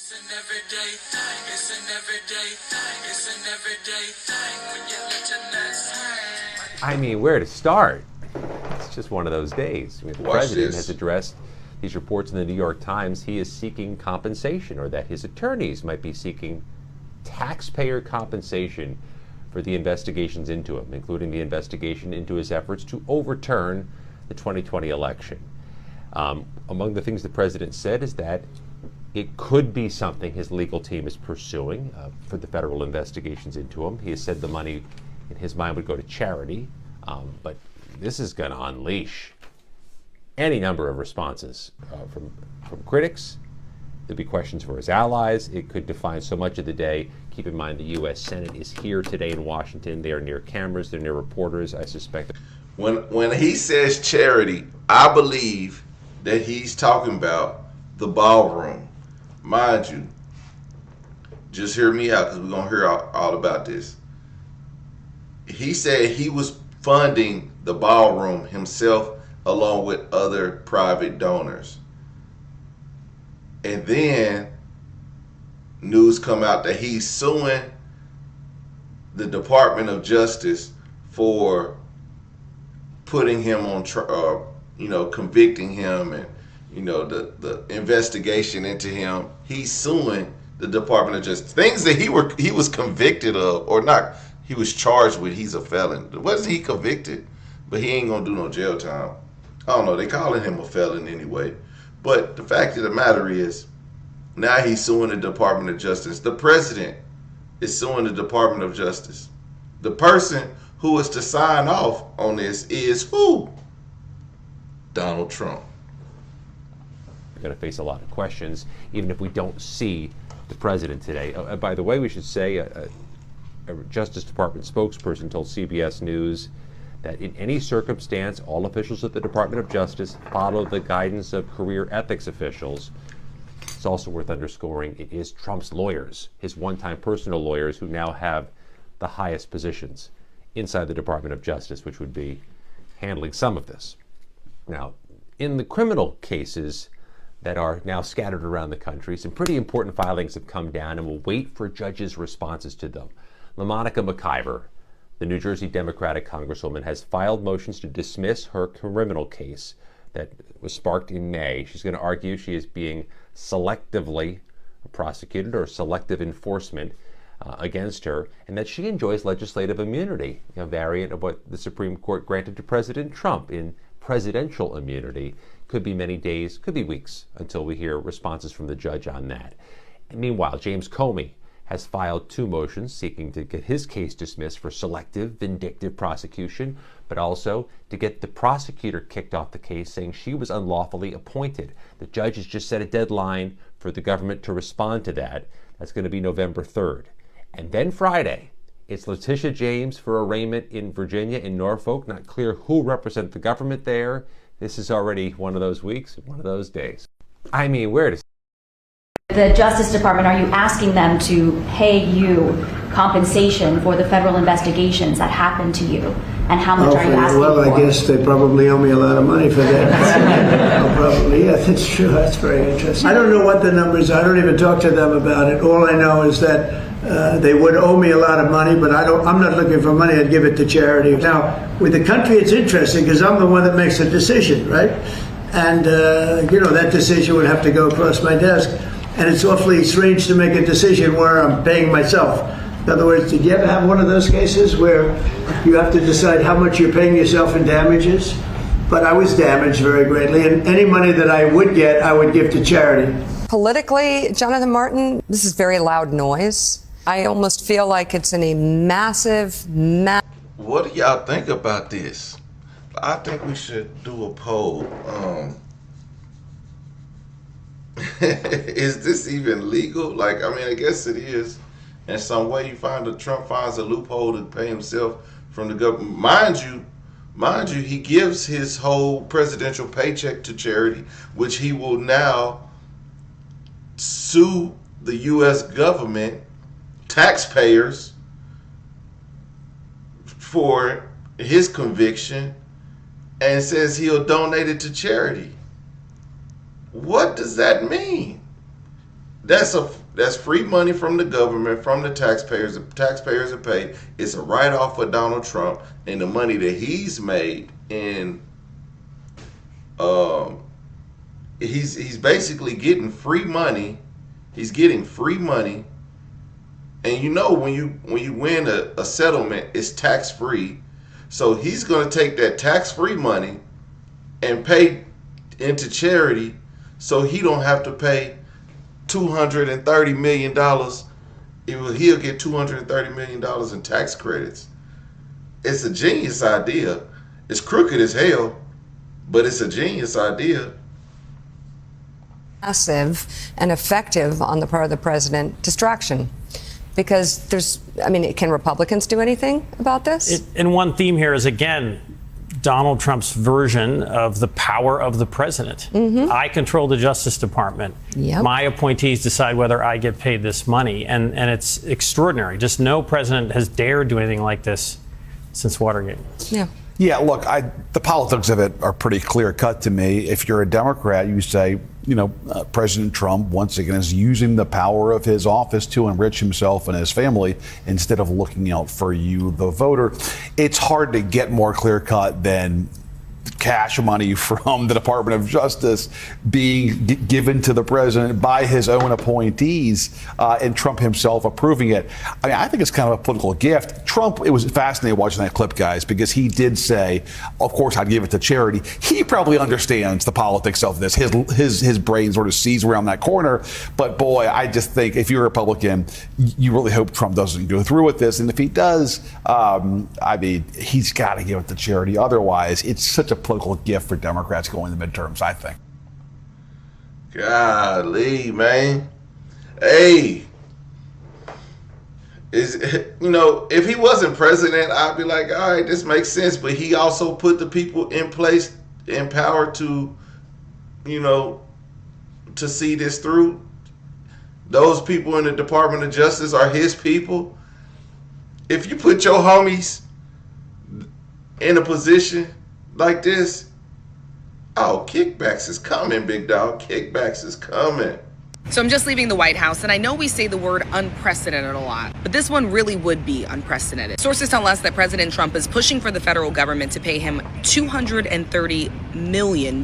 It's an everyday thing. It's an everyday thing. It's an everyday thing when you let your nuts hang. I mean, where to start? It's just one of those days. I mean, the president has addressed these reports in the New York Times. He is seeking compensation, or that his attorneys might be seeking taxpayer compensation for the investigations into him, including the investigation into his efforts to overturn the 2020 election. Among the things the president said is that it could be something his legal team is pursuing for the federal investigations into him. He has said the money, in his mind, would go to charity, but this is going to unleash any number of responses from critics. There'll be questions for his allies. It could define so much of the day. Keep in mind the U.S. Senate is here today in Washington. They are near cameras. They're near reporters. I suspect. When he says charity, I believe that he's talking about the ballroom. Mind you, just hear me out because we're going to hear all about this. He said he was funding the ballroom himself along with other private donors. And then news come out that he's suing the Department of Justice for putting him on convicting him, and the investigation into him. He's suing the Department of Justice. Things that he was convicted of, or not, he was charged with. He's a felon. Wasn't he convicted? But he ain't gonna do no jail time. I don't know, they calling him a felon anyway. But the fact of the matter is, now he's suing the Department of Justice. The president is suing the Department of Justice. The person who is to sign off on this is who? Donald Trump. We're going to face a lot of questions, even if we don't see the president today. By the way, we should say a Justice Department spokesperson told CBS News that in any circumstance, all officials at the Department of Justice follow the guidance of career ethics officials. It's also worth underscoring it is Trump's lawyers, his one-time personal lawyers, who now have the highest positions inside the Department of Justice, which would be handling some of this. Now, in the criminal cases that are now scattered around the country, some pretty important filings have come down, and we'll wait for judges' responses to them. LaMonica McIver, the New Jersey Democratic Congresswoman, has filed motions to dismiss her criminal case that was sparked in May. She's going to argue she is being selectively prosecuted, or selective enforcement against her, and that she enjoys legislative immunity, a variant of what the Supreme Court granted to President Trump in presidential immunity. Could be many days, could be weeks, until we hear responses from the judge on that. And meanwhile, James Comey has filed 2 motions seeking to get his case dismissed for selective, vindictive prosecution, but also to get the prosecutor kicked off the case, saying she was unlawfully appointed. The judge has just set a deadline for the government to respond to that. That's going to be November 3rd. And then Friday, it's Letitia James for arraignment in Virginia, in Norfolk. Not clear who represents the government there. This is already one of those weeks, one of those days. I mean, where to... The Justice Department, are you asking them to pay you compensation for the federal investigations that happened to you? And how much are you asking well, for? I guess they probably owe me a lot of money for that. Probably, yeah, that's true. That's very interesting. I don't know what the numbers are. I don't even talk to them about it. All I know is that they would owe me a lot of money, but I'm not looking for money. I'd give it to charity. Now, with the country, it's interesting because I'm the one that makes the decision, right? And, that decision would have to go across my desk. And it's awfully strange to make a decision where I'm paying myself. In other words, did you ever have one of those cases where you have to decide how much you're paying yourself in damages? But I was damaged very greatly, and any money that I would get, I would give to charity. Politically, Jonathan Martin, this is very loud noise. I almost feel like it's in a massive. What do y'all think about this? I think we should do a poll. Is this even legal? I guess it is. In some way, Trump finds a loophole to pay himself from the government. Mind you, he gives his whole presidential paycheck to charity, which he will now sue the U.S. government, taxpayers, for his conviction, and says he'll donate it to charity. What does that mean? That's free money from the government, from the taxpayers. The taxpayers are paid. It's a write-off for Donald Trump and the money that he's made in. He's basically getting free money. He's getting free money, and you know when you win a settlement, it's tax-free. So he's going to take that tax-free money and pay into charity, so he don't have to pay $230 million. He'll get $230 million in tax credits. It's a genius idea. It's crooked as hell, but it's a genius idea. Massive and effective on the part of the president distraction. Because can Republicans do anything about this? And one theme here is, again, Donald Trump's version of the power of the president. I control the Justice Department. Yep. My appointees decide whether I get paid this money. And it's extraordinary. Just no president has dared do anything like this since Watergate. Yeah. Yeah, look, the politics of it are pretty clear cut to me. If you're a Democrat, you say, President Trump, once again, is using the power of his office to enrich himself and his family instead of looking out for you, the voter. It's hard to get more clear cut than cash money from the Department of Justice being given to the president by his own appointees, and Trump himself approving it. I mean, I think it's kind of a political gift. Trump, it was fascinating watching that clip, guys, because he did say, of course, I'd give it to charity. He probably understands the politics of this. His brain sort of sees around that corner. But boy, I just think if you're a Republican, you really hope Trump doesn't go through with this. And if he does, he's got to give it to charity. Otherwise, it's such a political gift for Democrats going to the midterms, I think. Golly, man. Hey, if he wasn't president, I'd be like, all right, this makes sense. But he also put the people in place, in power to, to see this through. Those people in the Department of Justice are his people. If you put your homies in a position like this, kickbacks is coming, big dog. Kickbacks is coming. So I'm just leaving the White House, and I know we say the word unprecedented a lot, but this one really would be unprecedented. Sources tell us that President Trump is pushing for the federal government to pay him $230 million.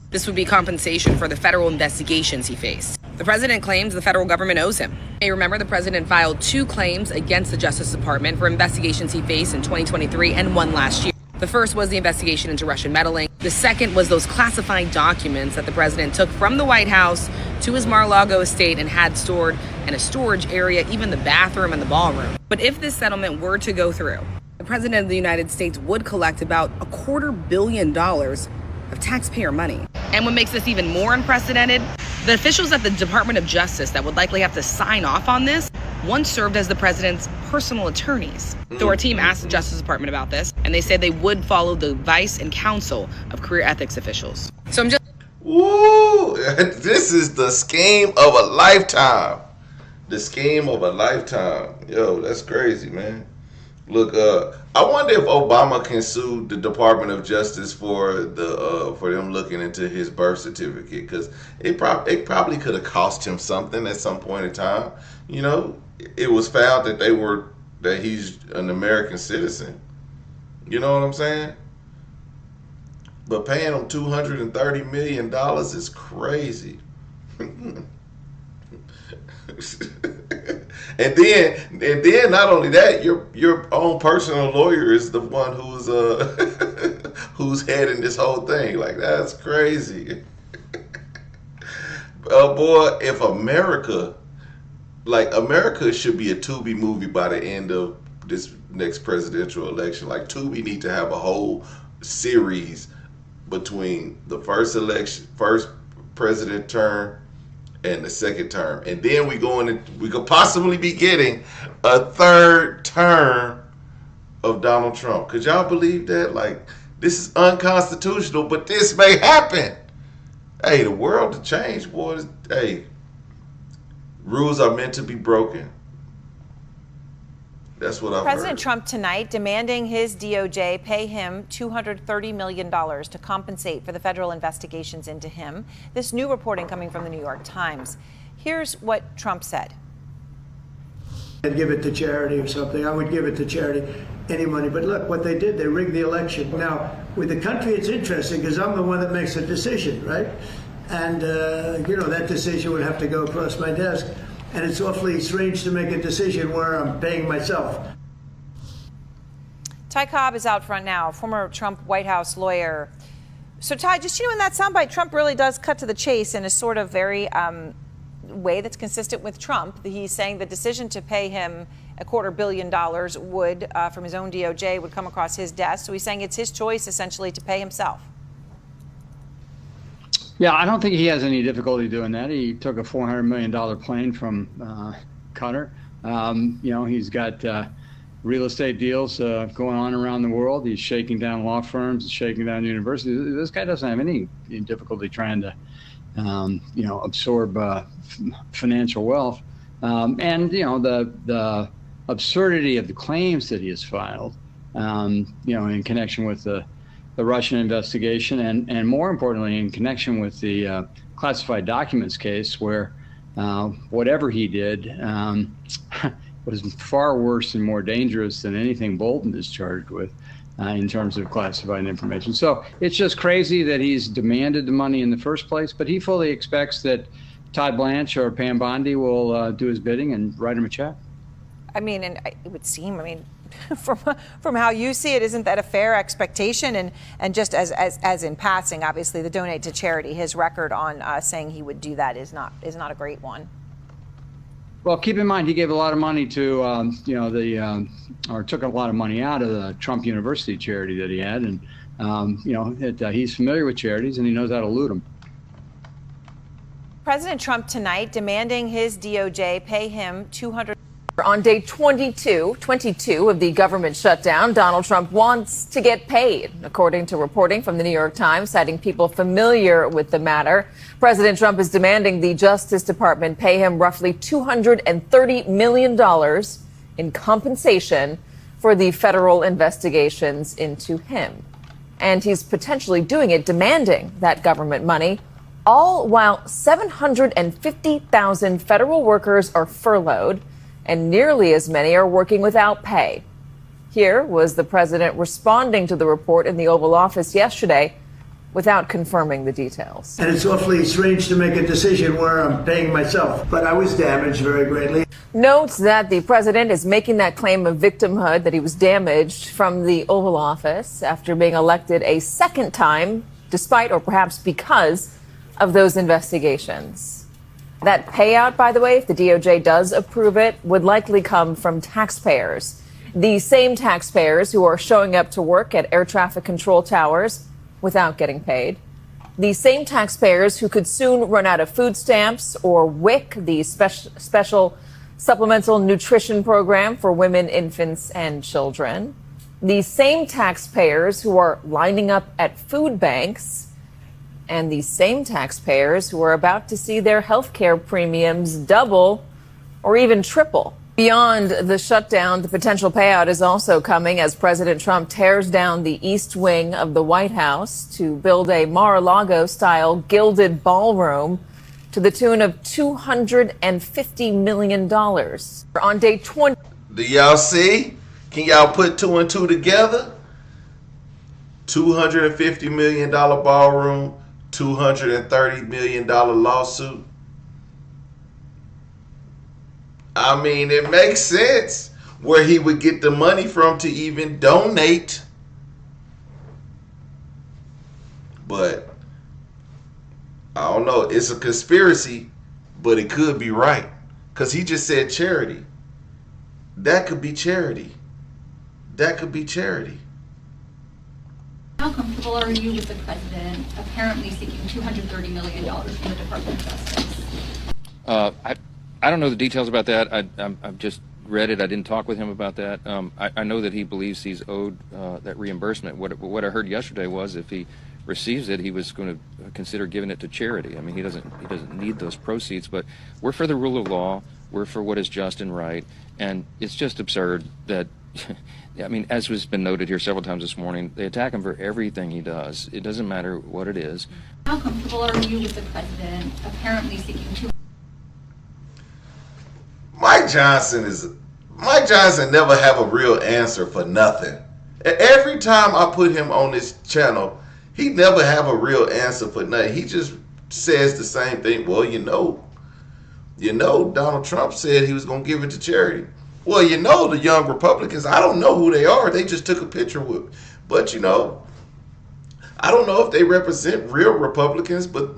This would be compensation for the federal investigations he faced. The president claims the federal government owes him. You may remember the president filed 2 claims against the Justice Department for investigations he faced in 2023 and 1 last year. The first was the investigation into Russian meddling. The second was those classified documents that the president took from the White House to his Mar-a-Lago estate and had stored in a storage area, even the bathroom and the ballroom. But if this settlement were to go through, the president of the United States would collect about $250 million of taxpayer money. And what makes this even more unprecedented, the officials at the Department of Justice that would likely have to sign off on this once served as the president's personal attorneys. So our team asked the Justice Department about this, and they said they would follow the advice and counsel of career ethics officials. So I'm just... Woo! This is the scheme of a lifetime. The scheme of a lifetime. Yo, that's crazy, man. Look, I wonder if Obama can sue the Department of Justice for them looking into his birth certificate, because it probably could have cost him something at some point in time. It was found that he's an American citizen. You know what I'm saying? But paying him $230 million is crazy. And then not only that, your own personal lawyer is the one who's heading this whole thing. Like, that's crazy. Boy, if America should be a Tubi movie by the end of this next presidential election. Like, Tubi need to have a whole series between the first president term and the second term, and then we could possibly be getting a third term of Donald Trump. Could y'all believe that? Like, this is unconstitutional, but this may happen. Hey, the world to change, boys. Hey, rules are meant to be broken. That's what I've President heard. Trump tonight demanding his DOJ pay him $230 million to compensate for the federal investigations into him. This new reporting coming from the New York Times. Here's what Trump said. I'd give it to charity or something. I would give it to charity, any money. But look, what they did, they rigged the election. Now, with the country, it's interesting because I'm the one that makes the decision, right? And, that decision would have to go across my desk. And it's awfully strange to make a decision where I'm paying myself. Ty Cobb is out front now, former Trump White House lawyer. So, Ty, just, in that soundbite, Trump really does cut to the chase in a sort of very way that's consistent with Trump. He's saying the decision to pay him $250 million would, from his own DOJ, would come across his desk. So he's saying it's his choice, essentially, to pay himself. Yeah, I don't think he has any difficulty doing that. He took a $400 million plane from Qatar. He's got real estate deals going on around the world. He's shaking down law firms, shaking down universities. This guy doesn't have any difficulty trying to, absorb financial wealth. The absurdity of the claims that he has filed, in connection with the Russian investigation and more importantly, in connection with the classified documents case where whatever he did was far worse and more dangerous than anything Bolton is charged with in terms of classified information. So it's just crazy that he's demanded the money in the first place, but he fully expects that Todd Blanche or Pam Bondi will do his bidding and write him a check. And it would seem, from how you see it, isn't that a fair expectation? And just as in passing, obviously, the donate to charity, his record on saying he would do that is not a great one. Well, keep in mind, he gave a lot of money to, or took a lot of money out of the Trump University charity that he had. And, he's familiar with charities and he knows how to loot them. President Trump tonight demanding his DOJ pay him $200. On day 22 of the government shutdown, Donald Trump wants to get paid, according to reporting from the New York Times, citing people familiar with the matter. President Trump is demanding the Justice Department pay him roughly $230 million in compensation for the federal investigations into him. And he's potentially doing it, demanding that government money, all while 750,000 federal workers are furloughed and nearly as many are working without pay. Here was the president responding to the report in the Oval Office yesterday without confirming the details. And it's awfully strange to make a decision where I'm paying myself, but I was damaged very greatly. Notes that the president is making that claim of victimhood, that he was damaged, from the Oval Office after being elected a second time, despite or perhaps because of those investigations. That payout, by the way, if the DOJ does approve it, would likely come from taxpayers. The same taxpayers who are showing up to work at air traffic control towers without getting paid. The same taxpayers who could soon run out of food stamps or WIC, the special supplemental nutrition program for women, infants, and children. The same taxpayers who are lining up at food banks, and the same taxpayers who are about to see their health care premiums double or even triple. Beyond the shutdown, the potential payout is also coming as President Trump tears down the East Wing of the White House to build a Mar-a-Lago-style gilded ballroom to the tune of $250 million. On day 20... Do y'all see? Can y'all put two and two together? $250 million ballroom, $230 million lawsuit. I mean, it makes sense where he would get the money from to even donate. But I don't know. It's a conspiracy, but it could be right. Because he just said charity. That could be charity. That could be charity. How comfortable are you with the president apparently seeking $230 million from the Department of Justice? I don't know the details about that. I've just read it. I didn't talk with him about that. I know that he believes he's owed that reimbursement. What I heard yesterday was if he receives it, he was going to consider giving it to charity. I mean, he doesn't need those proceeds. But we're for the rule of law. We're for what is just and right. And it's just absurd that. I mean, as has been noted here several times this morning, they attack him for everything he does. It doesn't matter what it is. How comfortable are you with the president apparently seeking Johnson never have a real answer for nothing. Every time I put him on this channel, he never have a real answer for nothing. He just says the same thing. Well, Donald Trump said he was going to give it to charity. Well, the young Republicans, I don't know who they are. They just took a picture with. But, I don't know if they represent real Republicans, but,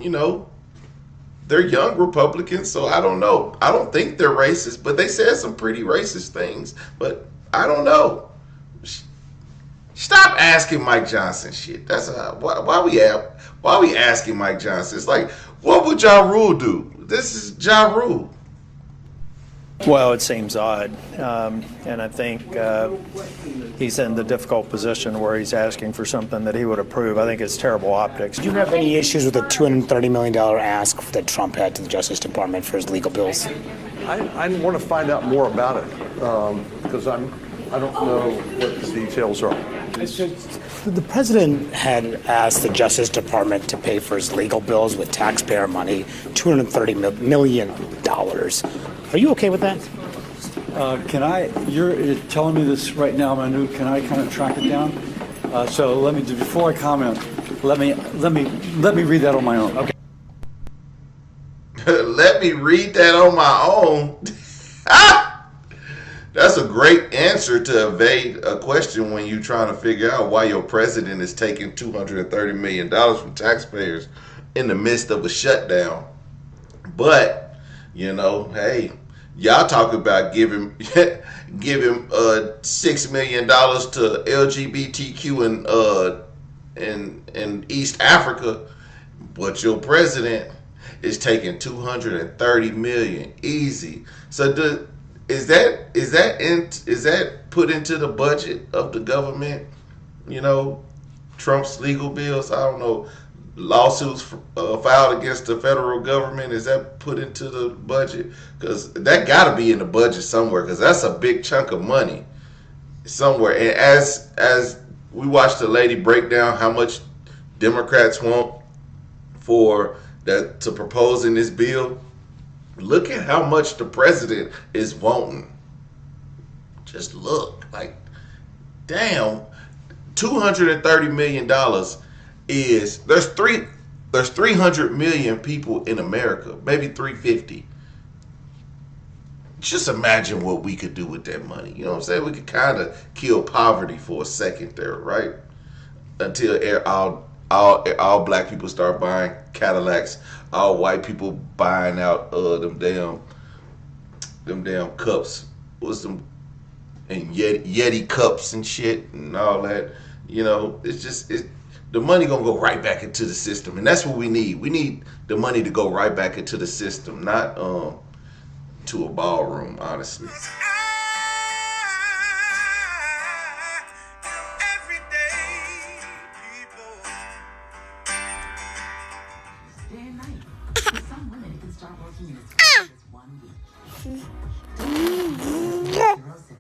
they're young Republicans, so I don't know. I don't think they're racist, but they said some pretty racist things. But I don't know. Stop asking Mike Johnson shit. That's why we asking Mike Johnson. It's like, what would Ja Rule do? This is Ja Rule. Well, it seems odd, and I think he's in the difficult position where he's asking for something that he would approve. I think it's terrible optics. Do you have any issues with the $230 million ask that Trump had to the Justice Department for his legal bills? I want to find out more about it because I don't know what the details are. The president had asked the Justice Department to pay for his legal bills with taxpayer money, $230 million. Are you okay with that? You're telling me this right now, Manu. Can I kind of track it down? So let me, before I comment, let me read that on my own. Okay. Let me read that on my own. That's a great answer to evade a question when you're trying to figure out why your president is taking $230 million from taxpayers in the midst of a shutdown. But, hey, y'all talk about giving $6 million to LGBTQ in East Africa, but your president is taking $230 million easy. So is that put into the budget of the government? Trump's legal bills. I don't know. Lawsuits filed against the federal government. Is that put into the budget? Because that got to be in the budget somewhere. Because that's a big chunk of money somewhere. And as we watched the lady break down how much Democrats want for that to propose in this bill. Look at how much the president is wanting. Just look, like, damn, $230 million is, there's 300 million people in America, maybe 350. Just imagine what we could do with that money. You know what I'm saying? We could kind of kill poverty for a second there, right? Until all black people start buying Cadillacs, all white people buying out them damn cups, what's them, and Yeti cups and shit and all that. The money gonna go right back into the system, and that's what we need. We need the money to go right back into the system, not to a ballroom, honestly. Day and night. For some women, it can start working in as quick as 1 week.